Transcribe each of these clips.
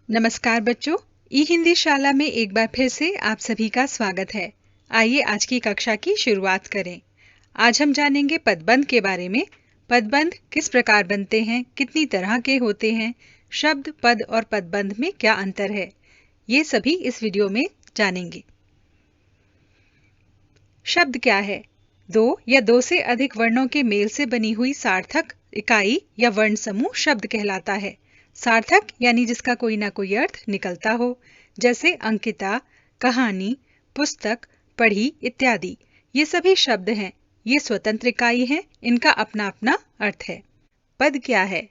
नमस्कार बच्चों, ई हिंदी शाला में एक बार फिर से आप सभी का स्वागत है। आइए आज की कक्षा की शुरुआत करें। आज हम जानेंगे पदबंध के बारे में। पदबंध किस प्रकार बनते हैं, कितनी तरह के होते हैं, शब्द, पद और पदबंध में क्या अंतर है, ये सभी इस वीडियो में जानेंगे। शब्द क्या है? दो या दो से अधिक वर्णों के मेल से बनी हुई सार्थक इकाई या वर्ण समूह शब्द कहलाता है। सार्थक यानी जिसका कोई ना कोई अर्थ निकलता हो, जैसे अंकिता, कहानी, पुस्तक, पढ़ी इत्यादि। ये सभी शब्द हैं। ये स्वतंत्र इकाई हैं, इनका अपना अपना अर्थ है। पद क्या है?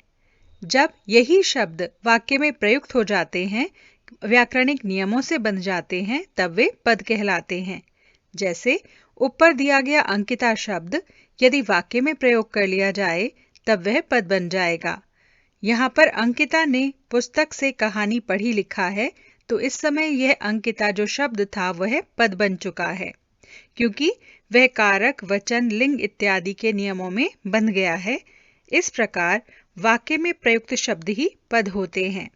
जब यही शब्द वाक्य में प्रयुक्त हो जाते हैं, व्याकरणिक नियमों से बन जाते हैं, तब वे पद कहलाते हैं। जैसे ऊपर दिया गया अंकिता शब्द यदि वाक्य में प्रयोग कर लिया जाए तब वह पद बन जाएगा। यहाँ पर अंकिता ने पुस्तक से कहानी पढ़ी लिखा है, तो इस समय यह अंकिता जो शब्द था वह पद बन चुका है, क्योंकि वह कारक, वचन, लिंग इत्यादि के नियमों में बंध गया है। इस प्रकार वाक्य में प्रयुक्त शब्द ही पद होते हैं।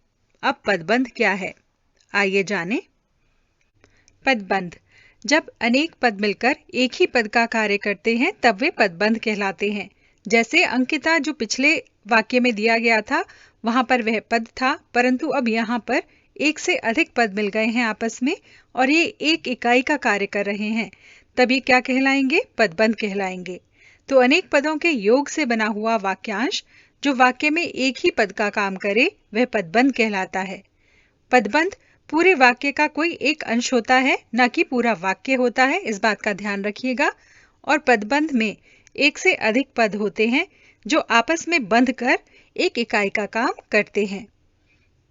अब पदबंध क्या है, आइए जानें। पदबंध जब अनेक पद मिलकर एक ही पद का कार्य करते हैं तब वे पदबंध कहलाते हैं। जैसे अंकिता जो पिछले वाक्य में दिया गया था, वहां पर वह पद था, परंतु अब यहाँ पर एक से अधिक पद मिल गए हैं आपस में और ये एक इकाई का कार्य कर रहे हैं, तब ये क्या कहलाएंगे? पदबंध कहलाएंगे। तो अनेक पदों के योग से बना हुआ वाक्यांश जो वाक्य में एक ही पद का काम करे वह पदबंध कहलाता है। पदबंध पूरे वाक्य का कोई एक अंश होता है, न कि पूरा वाक्य होता है, इस बात का ध्यान रखिएगा। और पदबंध में एक से अधिक पद होते हैं जो आपस में बंध कर एक इकाई का काम करते हैं।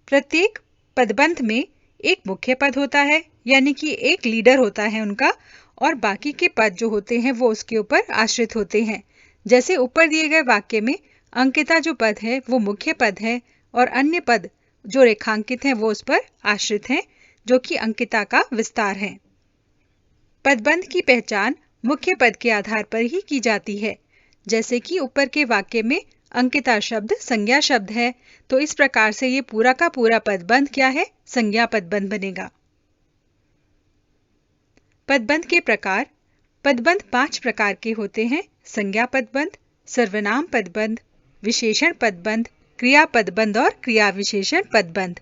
प्रत्येक पदबंध में एक मुख्य पद होता है, यानी कि एक लीडर होता है उनका, और बाकी के पद जो होते हैं वो उसके ऊपर आश्रित होते हैं। जैसे ऊपर दिए गए वाक्य में अंकिता जो पद है वो मुख्य पद है और अन्य पद जो रेखांकित हैं वो उस पर आश्रित हैं, जो कि अंकिता का विस्तार है। पदबंध की पहचान मुख्य पद के आधार पर ही की जाती है। जैसे कि ऊपर के वाक्य में अंकिता शब्द संज्ञा शब्द है, तो इस प्रकार से ये पूरा का पूरा पदबंध क्या है? संज्ञा पदबंध बनेगा। पदबंध के प्रकार। पदबंध 5 प्रकार के होते हैं: संज्ञा पदबंध, सर्वनाम पदबंध, विशेषण पदबंध, क्रिया पदबंध और क्रिया विशेषण पदबंध।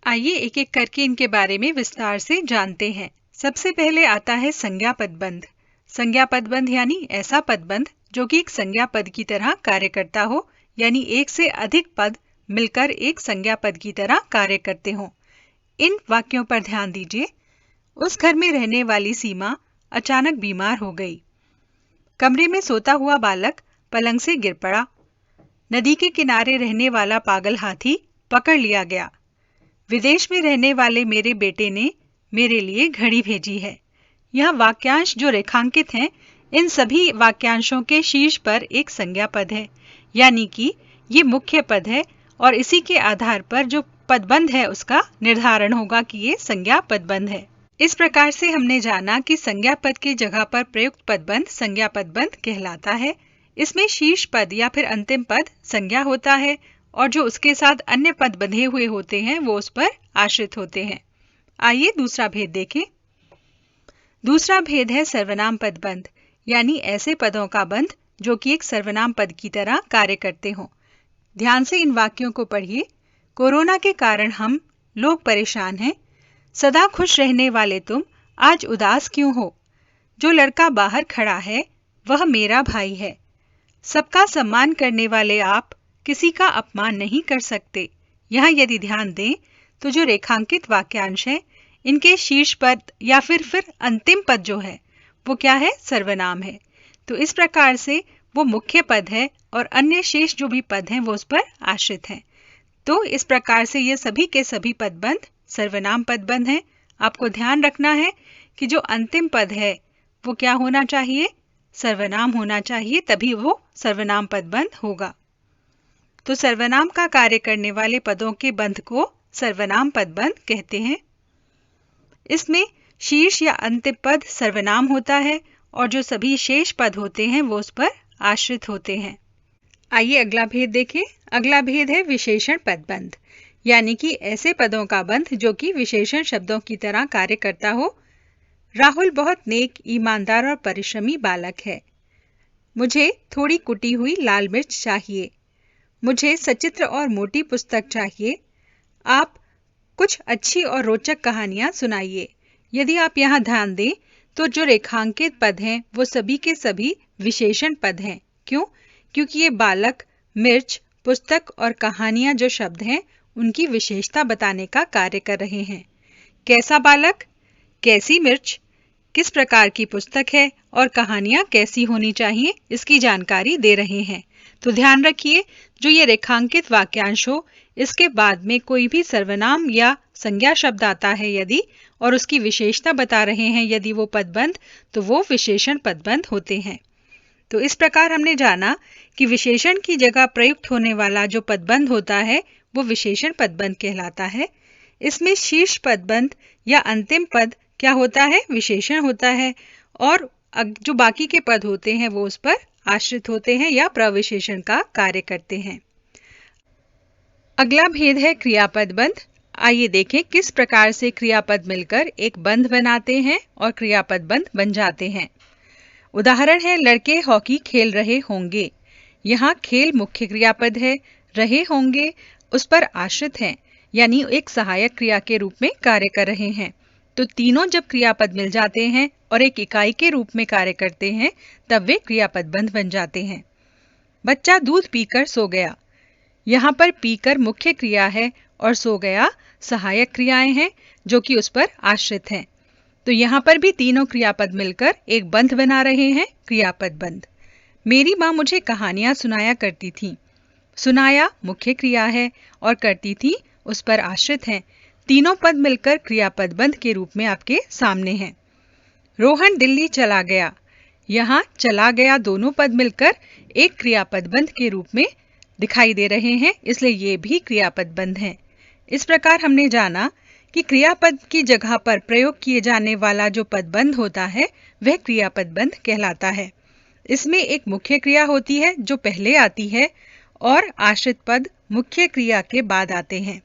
आइए एक एक करके इनके बारे में विस्तार से जानते हैं। सबसे पहले आता है संज्ञा पदबंध। संज्ञा पदबंध यानी ऐसा पदबंध जो कि एक संज्ञा पद की तरह कार्य करता हो, यानी एक से अधिक पद मिलकर एक संज्ञा पद की तरह कार्य करते हो। इन वाक्यों पर ध्यान दीजिए। उस घर में रहने वाली सीमा अचानक बीमार हो गई। कमरे में सोता हुआ बालक पलंग से गिर पड़ा। नदी के किनारे रहने वाला पागल हाथी पकड़ लिया गया। विदेश में रहने वाले मेरे बेटे ने मेरे लिए घड़ी भेजी है। यह वाक्यांश जो रेखांकित हैं, इन सभी वाक्यांशों के शीर्ष पर एक संज्ञा पद है, यानी कि ये मुख्य पद है और इसी के आधार पर जो पदबंध है उसका निर्धारण होगा कि ये संज्ञा पदबंध है। इस प्रकार से हमने जाना कि संज्ञा पद की जगह पर प्रयुक्त पदबंध संज्ञा पदबंध कहलाता है। इसमें शीर्ष पद या फिर अंतिम पद संज्ञा होता है और जो उसके साथ अन्य पद बंधे हुए होते हैं वो उस पर आश्रित होते हैं। आइए दूसरा भेद देखें। दूसरा भेद है सर्वनाम पदबंध, यानी ऐसे पदों का बंध जो कि एक सर्वनाम पद की तरह कार्य करते हों। ध्यान से इन वाक्यों को पढ़िए। कोरोना के कारण हम लोग परेशान हैं। सदा खुश रहने वाले तुम आज उदास क्यों हो? जो लड़का बाहर खड़ा है वह मेरा भाई है। सबका सम्मान करने वाले आप किसी का अपमान नहीं कर सकते। यहाँ यदि ध्यान दें तो जो रेखांकित वाक्यांश है इनके शीर्ष पद या फिर अंतिम पद जो है वो क्या है? सर्वनाम है। तो इस प्रकार से वो मुख्य पद है और अन्य शेष जो भी पद हैं वो उस पर आश्रित हैं। तो इस प्रकार से ये सभी के सभी पदबंध सर्वनाम पदबंध हैं। आपको ध्यान रखना है कि जो अंतिम पद है वो क्या होना चाहिए? सर्वनाम होना चाहिए, तभी वो सर्वनाम पदबंध होगा। तो सर्वनाम का कार्य करने वाले पदों के बंध को सर्वनाम पदबंध कहते हैं। इसमें शीर्ष या अंतिम पद सर्वनाम होता है और जो सभी शेष पद होते हैं वो उस पर आश्रित होते हैं। आइए अगला भेद देखें। अगला भेद है विशेषण पदबंध, यानी कि ऐसे पदों का बंध जो कि विशेषण शब्दों की तरह कार्य करता हो। राहुल बहुत नेक, ईमानदार और परिश्रमी बालक है। मुझे थोड़ी कुटी हुई लाल मिर्च चाहिए। मुझे सचित्र और मोटी पुस्तक चाहिए। आप कुछ अच्छी और रोचक कहानियां सुनाइए। यदि आप यहाँ ध्यान दें तो जो रेखांकित पद हैं वो सभी के सभी विशेषण पद हैं। क्यों? क्योंकि ये बालक, मिर्च, पुस्तक और कहानियां जो शब्द हैं उनकी विशेषता बताने का कार्य कर रहे हैं। कैसा बालक, कैसी मिर्च, किस प्रकार की पुस्तक है और कहानियां कैसी होनी चाहिए, इसकी जानकारी दे रहे हैं। तो ध्यान रखिए, जो ये रेखांकित वाक्यांश हो, इसके बाद में कोई भी सर्वनाम या संज्ञा शब्द आता है यदि, और उसकी विशेषता बता रहे हैं यदि वो पदबंध, तो वो विशेषण पदबंध होते हैं। तो इस प्रकार हमने जाना कि विशेषण की जगह प्रयुक्त होने वाला जो पदबंध होता है वो विशेषण पदबंध कहलाता है। इसमें शीर्ष पदबंध या अंतिम पद क्या होता है? विशेषण होता है, और जो बाकी के पद होते हैं वो उस पर आश्रित होते हैं या प्रविशेषण का कार्य करते हैं। अगला भेद है क्रियापद बंध। आइए देखें किस प्रकार से क्रियापद मिलकर एक बंध बनाते हैं और क्रियापद बंध बन जाते हैं। उदाहरण है, लड़के हॉकी खेल रहे होंगे। यहाँ खेल मुख्य क्रियापद है, रहे होंगे उस पर आश्रित हैं, यानी एक सहायक क्रिया के रूप में कार्य कर रहे हैं। तो तीनों जब क्रियापद मिल जाते हैं और एक इकाई के रूप में कार्य करते हैं तब वे क्रियापद बंध बन जाते हैं। बच्चा दूध पीकर सो गया। यहाँ पर पीकर मुख्य क्रिया है और सो गया सहायक क्रियाएं हैं जो कि उस पर आश्रित हैं। तो यहाँ पर भी तीनों क्रियापद मिलकर एक बंध बना रहे हैं, क्रियापद बंध। मेरी माँ मुझे कहानियां सुनाया करती थी। सुनाया मुख्य क्रिया है और करती थी उस पर आश्रित हैं। तीनों पद मिलकर क्रियापद बंध के रूप में आपके सामने हैं। रोहन दिल्ली चला गया। यहाँ चला गया दोनों पद मिलकर एक क्रियापद बंध के रूप में दिखाई दे रहे हैं, इसलिए ये भी क्रियापद बंध हैं। इस प्रकार हमने जाना कि क्रियापद की जगह पर प्रयोग किए जाने वाला जो पदबंध होता है वह क्रियापद बंध कहलाता है। इसमें एक मुख्य क्रिया होती है जो पहले आती है और आश्रित पद मुख्य क्रिया के बाद आते हैं।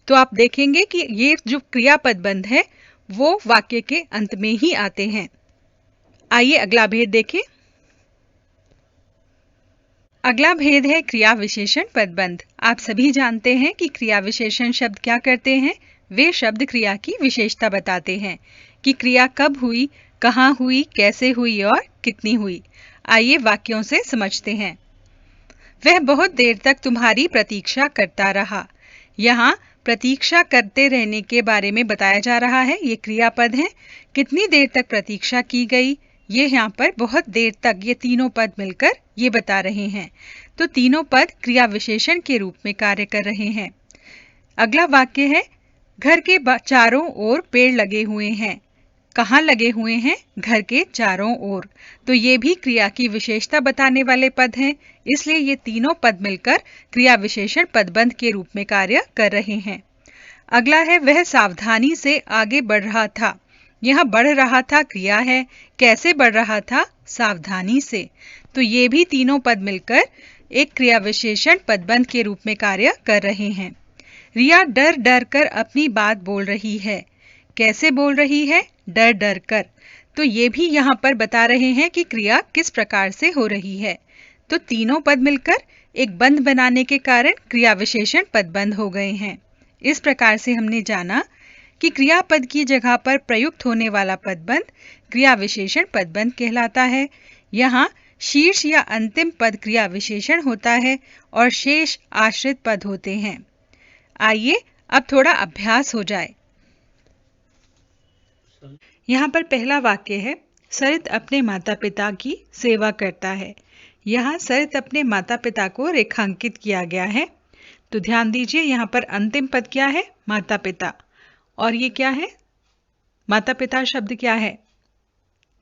तो आप देखेंगे कि ये जो क्रियापद बंध है वो वाक्य के अंत में ही आते हैं। आइए अगला भेद देखें। अगला भेद है क्रिया विशेषण पदबंध। आप सभी जानते हैं कि क्रिया विशेषण शब्द क्या करते हैं? वे शब्द क्रिया की विशेषता बताते हैं कि क्रिया कब हुई, कहाँ हुई, कैसे हुई और कितनी हुई। आइए वाक्यों से समझते हैं। वह बहुत देर तक तुम्हारी प्रतीक्षा करता रहा। यहाँ प्रतीक्षा करते रहने के बारे में बताया जा रहा है, ये क्रियापद है। कितनी देर तक प्रतीक्षा की गई, ये यहाँ पर बहुत देर तक, ये तीनों पद मिलकर ये बता रहे हैं। तो तीनों पद क्रिया विशेषण के रूप में कार्य कर रहे हैं। अगला वाक्य है, घर के चारों ओर पेड़ लगे हुए हैं। कहाँ लगे हुए हैं? घर के चारों ओर। तो ये भी क्रिया की विशेषता बताने वाले पद हैं, इसलिए ये तीनों पद मिलकर क्रिया विशेषण पदबंध के रूप में कार्य कर रहे हैं। अगला है, वह सावधानी से आगे बढ़ रहा था। यहाँ बढ़ रहा था क्रिया है। कैसे बढ़ रहा था? सावधानी से। तो ये भी तीनों पद मिलकर एक क्रिया विशेषण पदबंध के रूप में कार्य कर रहे हैं। रिया डर डर कर अपनी बात बोल रही है। कैसे बोल रही है? डर डर कर। तो ये भी यहाँ पर बता रहे हैं कि क्रिया किस प्रकार से हो रही है। तो तीनों पद मिलकर एक बंध बनाने के कारण क्रिया विशेषण पदबंध हो गए हैं। इस प्रकार से हमने जाना कि क्रियापद की जगह पर प्रयुक्त होने वाला पदबंध क्रिया विशेषण पदबंध कहलाता है। यहाँ शीर्ष या अंतिम पद क्रिया विशेषण होता है और शेष आश्रित पद होते हैं। आइए अब थोड़ा अभ्यास हो जाए। यहाँ पर पहला वाक्य है, सरित अपने माता पिता की सेवा करता है। यहाँ सरित अपने माता पिता को रेखांकित किया गया है। तो ध्यान दीजिए, यहाँ पर अंतिम पद क्या है? माता पिता। और ये क्या है? माता पिता शब्द क्या है?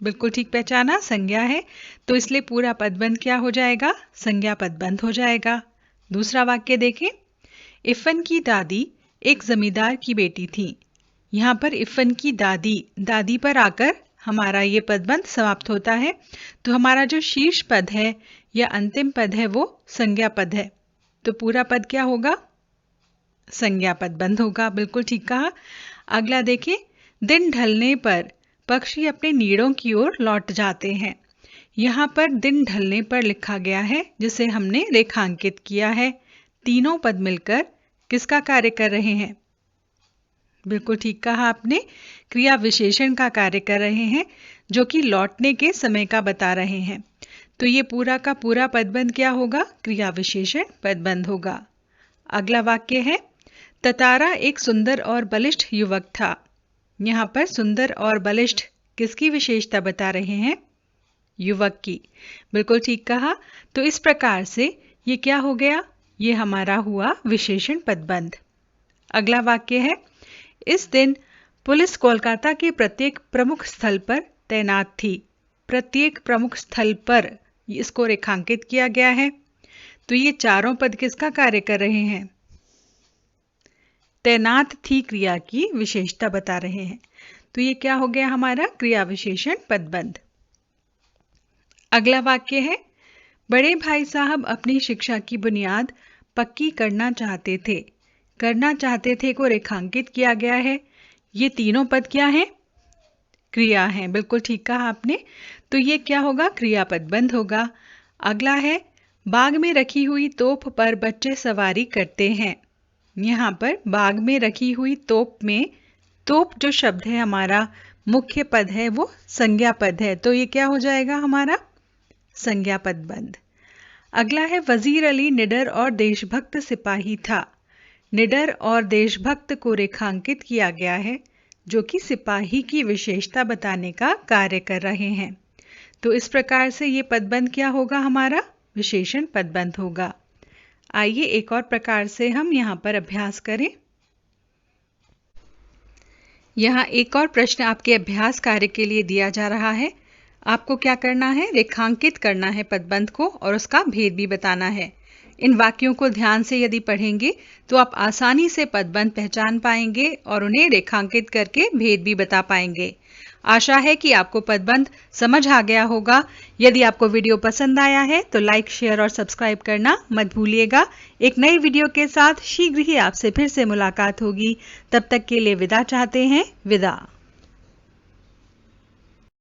बिल्कुल ठीक पहचाना, संज्ञा है। तो इसलिए पूरा पदबंध क्या हो जाएगा? संज्ञा पदबंध हो जाएगा। दूसरा वाक्य देखें, इफ़न की दादी एक जमींदार की बेटी थी। यहाँ पर इफ़न की दादी, दादी पर आकर हमारा ये पदबंध समाप्त होता है। तो हमारा जो शीर्ष पद है या अंतिम पद है वो संज्ञा पद है। तो पूरा पद क्या होगा? संज्ञा पदबंध होगा। बिल्कुल ठीक कहा। अगला देखिए, दिन ढलने पर पक्षी अपने नीड़ों की ओर लौट जाते हैं। यहाँ पर दिन ढलने पर लिखा गया है, जिसे हमने रेखांकित किया है। तीनों पद मिलकर किसका कार्य कर रहे हैं? बिल्कुल ठीक कहा आपने, क्रिया विशेषण का कार्य कर रहे हैं, जो कि लौटने के समय का बता रहे हैं। तो ये पूरा का पूरा पदबंध क्या होगा? क्रिया विशेषण पदबंध होगा। अगला वाक्य है, ततारा एक सुंदर और बलिष्ठ युवक था। यहाँ पर सुंदर और बलिष्ठ किसकी विशेषता बता रहे हैं? युवक की। बिल्कुल ठीक कहा। तो इस प्रकार से ये क्या हो गया? ये हमारा हुआ विशेषण पदबंध। अगला वाक्य है, इस दिन पुलिस कोलकाता के प्रत्येक प्रमुख स्थल पर तैनात थी। प्रत्येक प्रमुख स्थल पर इसको रेखांकित किया गया है। तो ये चारों पद किसका कार्य कर रहे हैं? तैनात थी क्रिया की विशेषता बता रहे हैं। तो ये क्या हो गया हमारा? क्रिया विशेषण पदबंध। अगला वाक्य है, बड़े भाई साहब अपनी शिक्षा की बुनियाद पक्की करना चाहते थे। करना चाहते थे को रेखांकित किया गया है। ये तीनों पद क्या हैं? क्रिया हैं। बिल्कुल ठीक कहा आपने। तो ये क्या होगा? क्रिया पदबंध होगा। अगला है, बाग में रखी हुई तोप पर बच्चे सवारी करते हैं। यहाँ पर बाग में रखी हुई तोप में तोप जो शब्द है हमारा मुख्य पद है, वो संज्ञा पद है। तो ये क्या हो जाएगा हमारा? संज्ञा पदबंध। अगला है, वजीर अली निडर और देशभक्त सिपाही था। निडर और देशभक्त को रेखांकित किया गया है, जो कि सिपाही की विशेषता बताने का कार्य कर रहे हैं। तो इस प्रकार से ये पदबंध क्या होगा हमारा? विशेषण पदबंध होगा। आइए एक और प्रकार से हम यहाँ पर अभ्यास करें। यहाँ एक और प्रश्न आपके अभ्यास कार्य के लिए दिया जा रहा है। आपको क्या करना है? रेखांकित करना है पदबंध को और उसका भेद भी बताना है। इन वाक्यों को ध्यान से यदि पढ़ेंगे तो आप आसानी से पदबंध पहचान पाएंगे और उन्हें रेखांकित करके भेद भी बता पाएंगे। आशा है कि आपको पदबंध समझ आ गया होगा। यदि आपको वीडियो पसंद आया है तो लाइक, शेयर और सब्सक्राइब करना मत भूलिएगा। एक नई वीडियो के साथ शीघ्र ही आपसे फिर से मुलाकात होगी। तब तक के लिए विदा चाहते हैं। विदा।